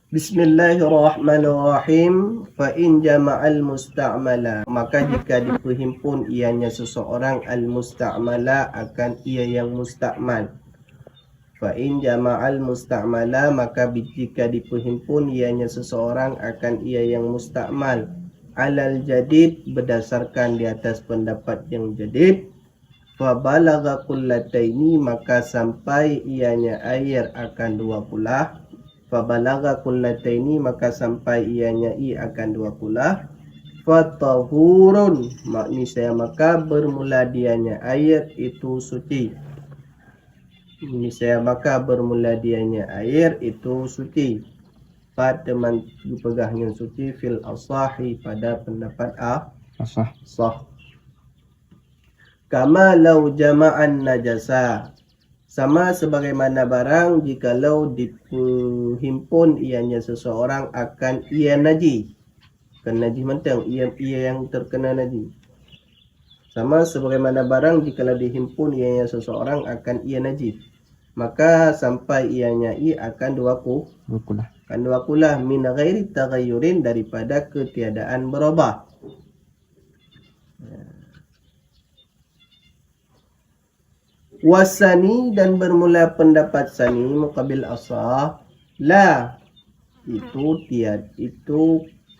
Bismillahirrahmanirrahim. Fa in jama'al musta'mala, maka jika diperhimpun ianya seseorang al-musta'mala akan ia yang musta'mal. Fa in jama'al musta'mala, maka jika diperhimpun ianya seseorang akan ia yang musta'mal alal jadid, berdasarkan di atas pendapat yang jadid. Fa balagha qullataini, maka sampai ianya air akan 20. Fabalagha qullataini, maka sampai ianya i akan 20. Fatahurun, maknanya maka bermula dianya air itu suci. Niscaya maka bermula dianya air itu suci. Pada pegahnya suci fil asahi, pada pendapat sah. Kama lau jama'an najasa, sama sebagaimana barang jikalau dihimpun ianya seseorang akan ia najis. Kan najis mentang, ia yang terkena najis. Sama sebagaimana barang jikalau dihimpun ianya seseorang akan ia najis, maka sampai ianya akan dua kulah min ghairi taghayyurin, daripada ketiadaan berubah. Wasani, dan bermula pendapat sani muqabil asah, la, itu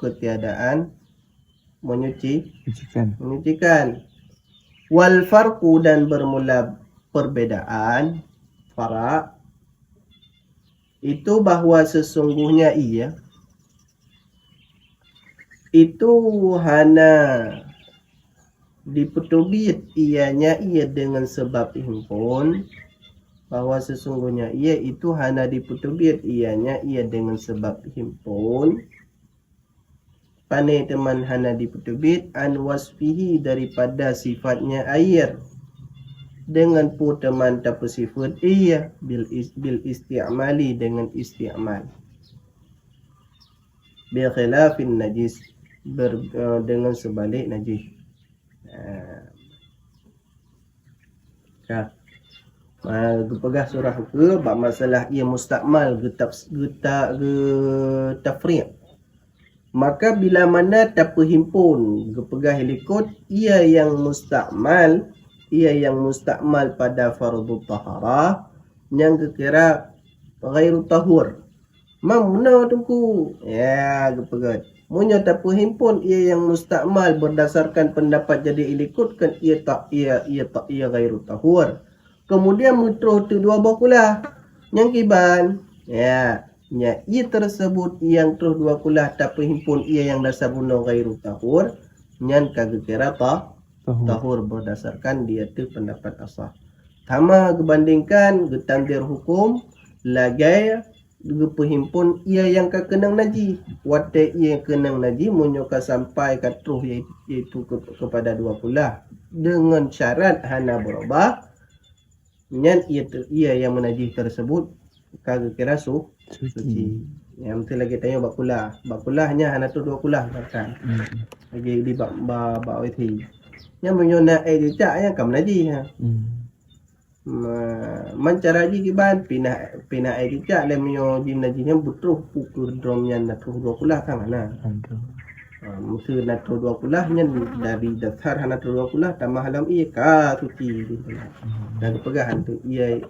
ketiadaan menyucikan. Wal farqu, dan bermula perbedaan farak, itu bahwa sesungguhnya ia itu hana dipetubit ianya ia dengan sebab himpun, bahwa sesungguhnya ia itu hana dipetubit ianya ia dengan sebab himpun. Pane teman hana dipetubit an wasfihi, daripada sifatnya air, dengan pu teman tapu sifat ia bil isti'mali, dengan isti'mal. Bi khilafin najis, dengan sebalik najis. Pegah surah ke bab masalah ia mustakmal tafriq. Maka bila mana terhimpun gepegah likut ia yang mustakmal pada fardhu taharah yang kekira ghairu tahur, mamna tungku ya gepegah munyo terhimpun ia yang mustakmal berdasarkan pendapat jadi ilikutkan ia ghairu tahur. Kemudian mutruh tu dua bakulah yang kiban ya ia tersebut yang terus dua kulah terhimpun ia yang dasar guna ghairu tahur nyan kagak kira tahur berdasarkan dia tu pendapat asah. Tama gebandingkan getandir hukum lagai geperhimpun ia yang kekenang naji, wate ia kenang naji munyoka sampai katruh iaitu kepada dua kulah dengan syarat hana berubah nyan ia yang menajis tersebut kagak kira suci. Yang mesti lagi tanya bakulahnya hana tu dua kulah kan lagi di bab witi yang menyona jejak yang kam najis mencaraji kiban pina jejak le menyo jin najisnya butuh pukul dromnya natruh dua kulah kan mana mesti natruh dua kulahnya dari dasar hana dua kulah tambah halam ka suci dan pegahan tu ia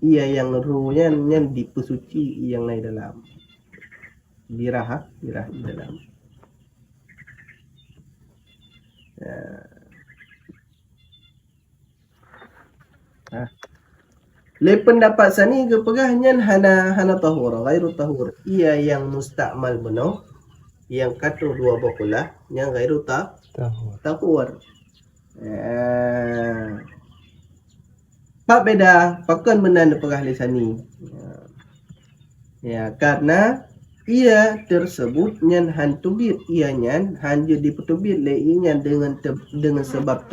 yang ruhnya yang dipesuci yang lain dalam dirah di dalam le pendapat sani ke pegahnya hana tahur ghairu tahur, ia yang mustakmal benar yang katu dua bakulah yang ghairu tahur. Pak beda pakan benar pegah lisani ya karena ia tersebut nyan hantubit ia nyan hanya dipetubit le inya dengan sebab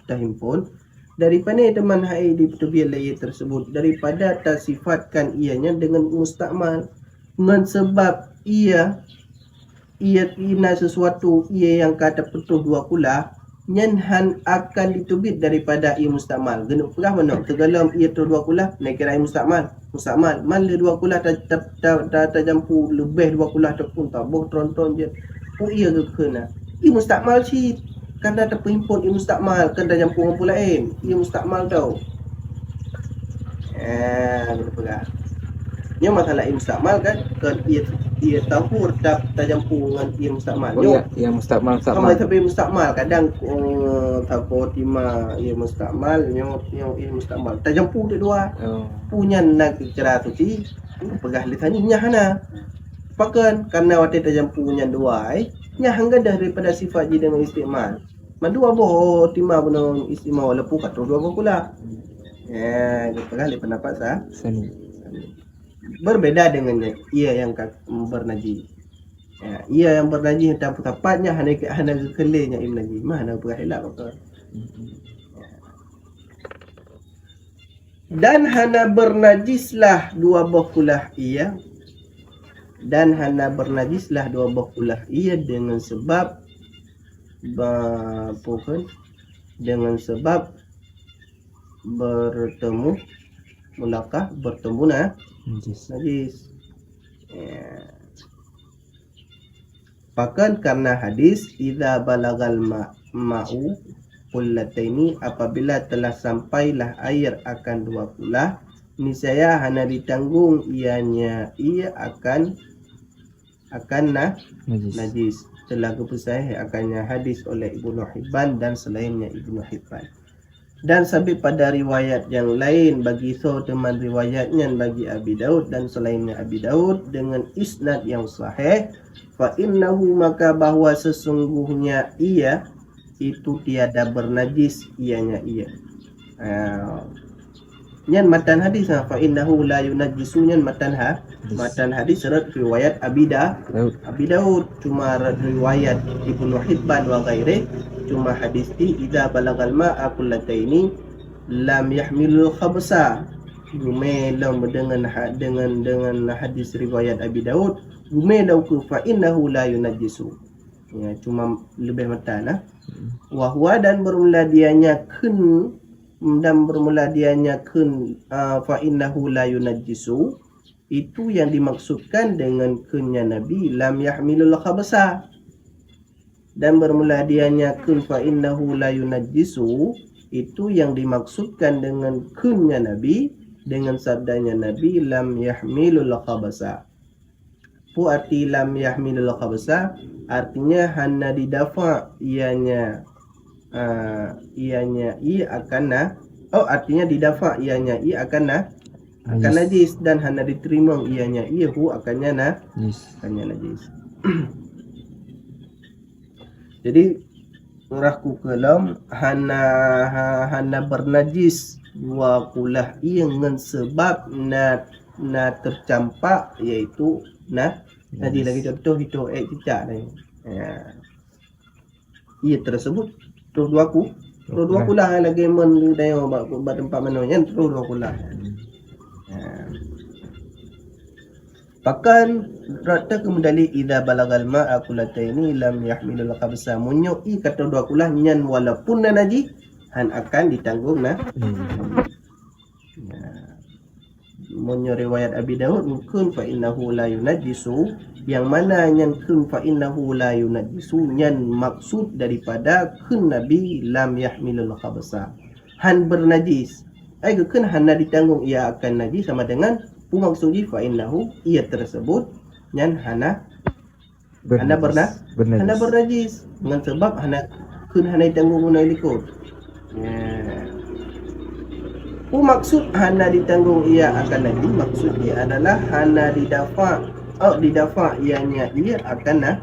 tahimpun daripada teman hai dipetubit le tersebut daripada tersifatkan ianya dengan mustakmal dengan sebab ia ina sesuatu ia yang kata petuh dua kulah nyan han akan ditubit daripada ia mustakmal. Genuk pegah mana tergalam ia tu dua kulah nak kira ia mustakmal. Mustakmal man le dua kulah tajampu lebih dua kulah ataupun tabuh tronton je. Ia ke kena. Ia mustakmal si kanda terhimpun ia mustakmal kan tajampu orang pula lain. Ia mustakmal tau. Genuk pegah. Nya masalah ia mustakmal kan ia tahu tajampu dengan ia mustakmal. Ia mustakmal Sama tapi mustakmal kadang tapo tima ia mustakmal nyo ia mustakmal tajampu tu dua punya nak cara tu ti pegah litanya nya hana pakan karena wate tajampu nya dua nya hangga dah daripada sifat ji dengan istimal mandua boh tima benon istimal lepu kat dua pula pegah li pendapat sani berbeda dengannya ia yang bernajis. Ia yang bernajis tepatnya hana kekelenya im najis mana pegah hilap apa. Dan hana bernajislah dua buah kulah ia dan hana bernajislah dua buah kulah ia dengan sebab dengan sebab bertemu mulakah bertemu najis. Bahkan karena hadis idza balagal ma'u qullataini apabila telah sampailah air akan dua kulah niscaya hana ditanggung ia akan najis. Telah kepersahih akannya hadis oleh Ibnu Hibban dan selainnya Ibnu Hibban. Dan sampai pada riwayat yang lain bagi teman riwayatnya bagi Abi Daud dan selainnya Abi Daud dengan isnad yang sahih fa innahu maka bahwa sesungguhnya ia itu tiada bernajis ianya ia. Nyan matan hadis fa innahu la yunajjisu nyan matan hadis surat riwayat Abi Daud cuma riwayat Ibnu Hibban wa ghairi cuma hadis ti idza balagal ma'a qullataini lam yahmilul khabsa gumelam dengan hadis riwayat Abi Daud gumelau ku fa innahu la yunajjisu cuma lebih matan wa huwa dan bermula dianya fa innahu la yunajjisu itu yang dimaksudkan dengan kunya Nabi lam yahmilul khabsa dan bermula dianya kun fa innahu la yunajjisu itu yang dimaksudkan dengan kunnya Nabi dengan sabdanya Nabi lam yahmilul khabasa. Pu arti lam yahmilul khabasa artinya hana didafa ianya artinya didafa ianya akan najis dan hana diterima ianya hu akannya najis. Jadi urahku kelam hana bernajis dua kulah dengan sebab na tercampak iaitu najis lagi contoh itu cicak ni. Ia tersebut terus dua kulah lagi men dayo buat tempat mana yang terus dua kulah. Bahkan rata kemudali idza balagal ma'a qullataini lam yahmilul khabsa munyoi kata dua kulah nyan walaupun najis han akan ditanggung Munyo riwayat Abi Daud kun fa innahu la yunajjisu yang mana nyan kun fa innahu la yunajjisu nyan maksud daripada kun Nabi lam yahmilul khabsa han bernajis ai kun han ditanggung ia akan najis sama dengan maksudnya fa innahu ia tersebut nyan hana bernajis dengan sebab hana ditanggung guna likut. Maksud hana ditanggung ia akan najis maksudnya adalah hana didafa ianya ia akan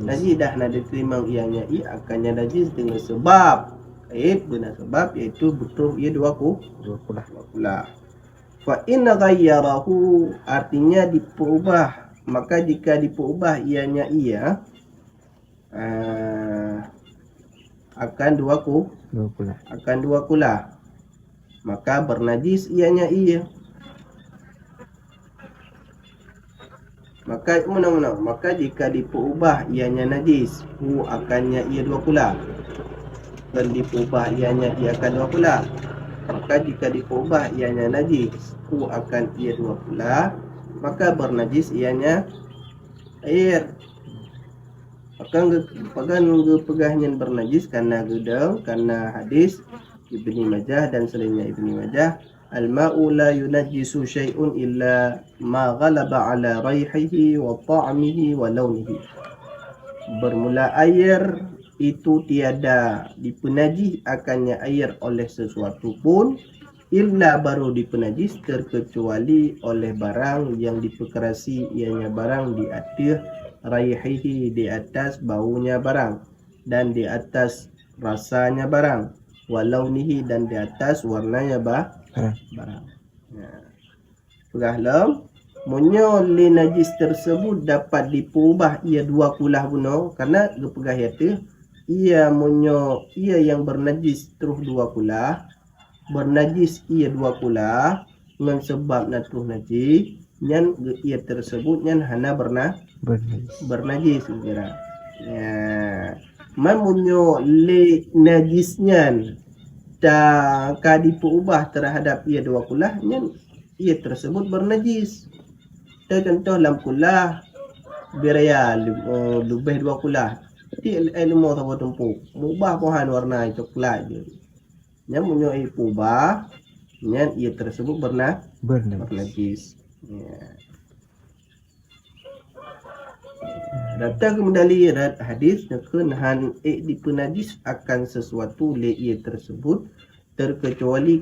najis dah hana diterima ianya ia akannya najis dengan sebab guna sebab iaitu betul ia dua kulah. Fa inna ghayyarahu artinya diperubah maka jika diperubah ianya ia akan dua kulah maka bernajis ianya ia maka jika diperubah ianya najis akannya ia dua kulah dan diubah ianya ia akan dua pula. Maka jika diubah ianya najis, akan ia dua pula, maka bernajis ianya air. Pakan pegahnya bernajis karena gedang, karena hadis Ibni Majah dan selainnya Ibni Majah, al-ma'u la yunajjisu syai'un illa ma ghalaba ala raihihi wa ta'amihi wa launihi. Bermula air itu tiada dipenajis akannya air oleh sesuatu pun, illa baru dipenajis terkecuali oleh barang yang diperkerasi ianya barang di atas raihihi, di atas baunya barang, dan di atas rasanya barang, walaunihi dan di atas warnanya barang. Pegahlam munyo li najis tersebut dapat diubah ia dua kulah buno, karena gepegah itu ia munyo ia yang bernajis terus dua kulah, bernajis ia dua kulah dengan sebab natuh najis nyan ia tersebut nyan hana bernajis kira ya mamunyo le najisnya tak diubah terhadap ia dua kulah nyan ia tersebut bernajis. Contoh dalam kulah biraya lebih dua kulah ti ilmu tahu tumpu mubah pohan warna coklat je nyan munyo ubah nyan ia tersebut bernajis. Ya. Datang kembali hadis nahan dipenajis akan sesuatu le ia tersebut terkecuali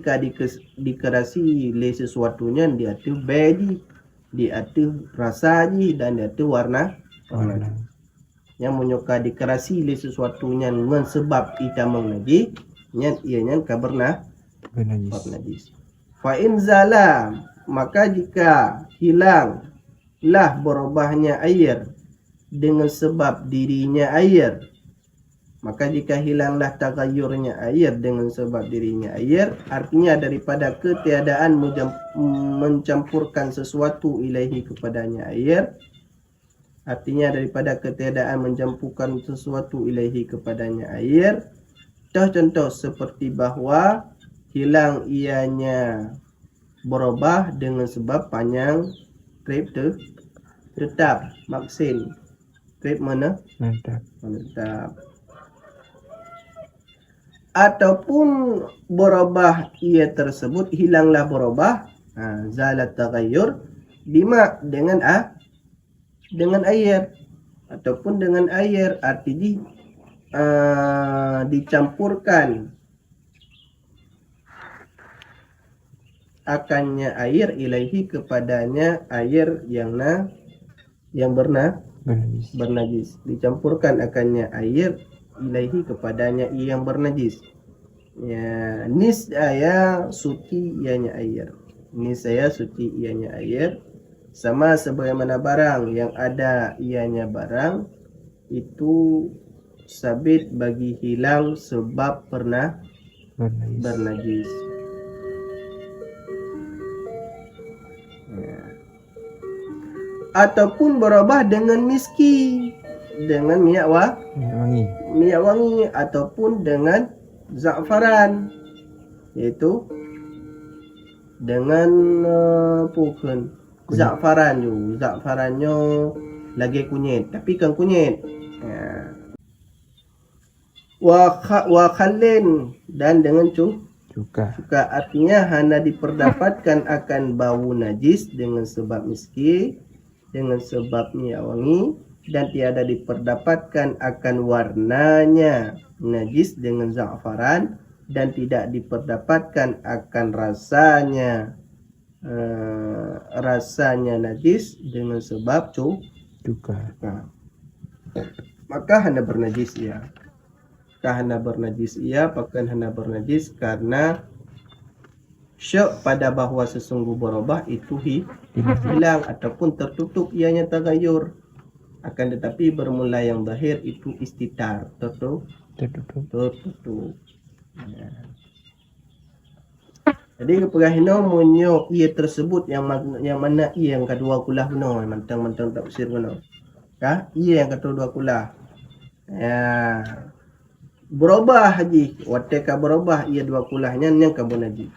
dikerasi le sesuatunya di atas bedi, di atas rasanya dan di atas warna. Yang menyoka dikerasi le sesuatunya dengan sebab itamang najis nyan ianya kabarna bernajis. Fa in zala, maka jika hilanglah berubahnya air dengan sebab dirinya air, maka jika hilanglah tagayurnya air dengan sebab dirinya air, artinya daripada ketiadaan mencampurkan sesuatu ilaihi kepadanya air, artinya daripada ketiadaan mencampurkan sesuatu ilaihi kepadanya air. Contoh seperti bahwa hilang ianya berubah dengan sebab panjang krep tetap maksin krep menetap, ataupun berubah ia tersebut hilanglah berubah, zalat tagayyur bima dengan air ataupun dengan air, arti dicampurkan akannya air ilaihi kepadanya air yang bernajis, dicampurkan akannya air ilaihi kepadanya yang bernajis. Ya, niscaya suci ianya air, niscaya suci ianya air, sama sebagaimana barang yang ada ianya barang itu sabit bagi hilang sebab pernah bernajis. Ya. Ataupun berubah dengan miski, dengan minyak wangi ataupun dengan za'faran, yaitu dengan bukan za'farannya lagi kunyit tapi kan kunyit. Ya. Wa khallin dan dengan cuka, artinya hanya diperdapatkan akan bau najis dengan sebab miski, dengan sebab minyak wangi, dan tiada diperdapatkan akan warnanya najis dengan za'faran, dan tidak diperdapatkan akan rasanya najis dengan sebab cuka. Maka hanya bernajis ia. Pakan hanya bernajis karena syak pada bahawa sesungguh berubah itu hilang ataupun tertutup ianya tagayur, akan tetapi bermula yang zahir itu istitar, tertutup. Ya. Jadi kepegahino munyo ia tersebut yang mana ia yang kedua kulah no mentang tafsir no. Ia yang kedua kulah. Ya. berubah haji, wateka berubah ia dua kulahnya yang kamu najis.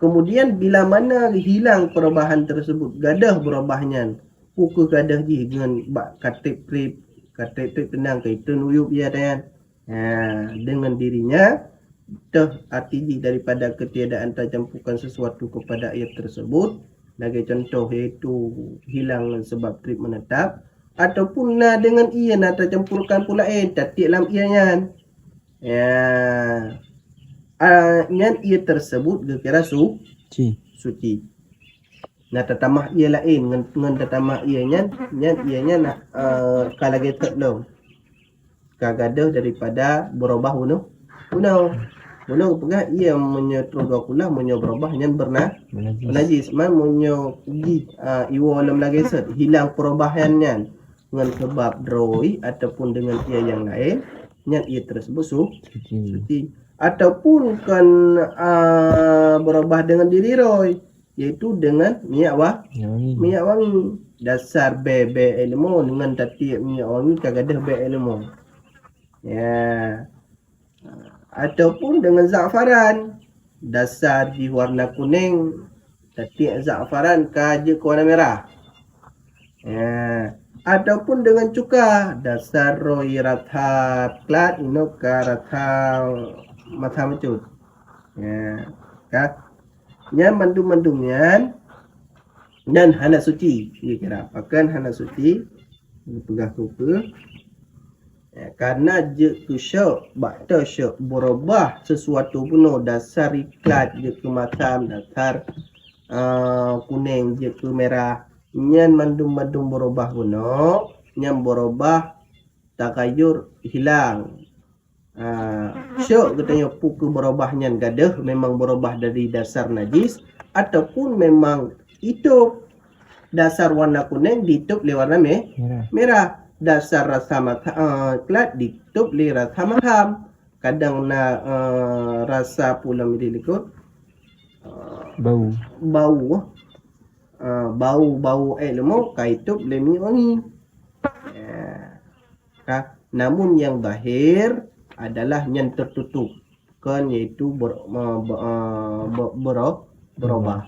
Kemudian bila mana hilang perubahan tersebut, gadah berubahnya, pukul gadah ji dengan katip tenang ke itu nuyup ia dan dengan dirinya arti ji daripada ketiadaan tercampukan sesuatu kepada ayat tersebut. Sebagai contoh iaitu hilang sebab trip menetap, ataupun dengan ia nak tercampurkan pula tatik dalam ianya nyan ia tersebut kira suci. Nah tatamah ia lain dengan tatamah ia nyan ianya nak kalau kita belum kagadah daripada berubah bunuh pegah ia menyetru dua kulah menyo berubah nyan najis man menyo uji iwo alam lagi set hilang perubahannya dengan sebab droi ataupun dengan ia yang lain nyan ia tersebut suci. Ataupun kan berubah dengan diri roy, yaitu dengan minyak wangi. Dasar be ilmu dengan tati minyak wangi kagadah be ilmu. Ya. Ataupun dengan za'faran, dasar di warna kuning, tati za'faran kaje ke warna merah. Ya. Ataupun dengan cuka, dasar roy ratha klat ino ka ratha mata mecut. Nya mandum-mandumnya dan hana suci. Dia kira apakan hana suci. Pegah kupa. Karena je tu syok, bakta syok berubah sesuatu puno dasar iklat je ke matam, dasar kuning je ke merah. Nyan mandum-mandum berubah puno, nyan berubah takayur hilang. Syok katanya pukul berubahnya gadah memang berubah dari dasar najis ataupun memang itu dasar warna kuning ditutup le warna merah. Dasar rasa klat ditutup le rasa maham. Kadang na rasa pula milikut bau ilmu kaitup le mi wangi. Namun yang zahir adalah yang tertutup kan yaitu berubah.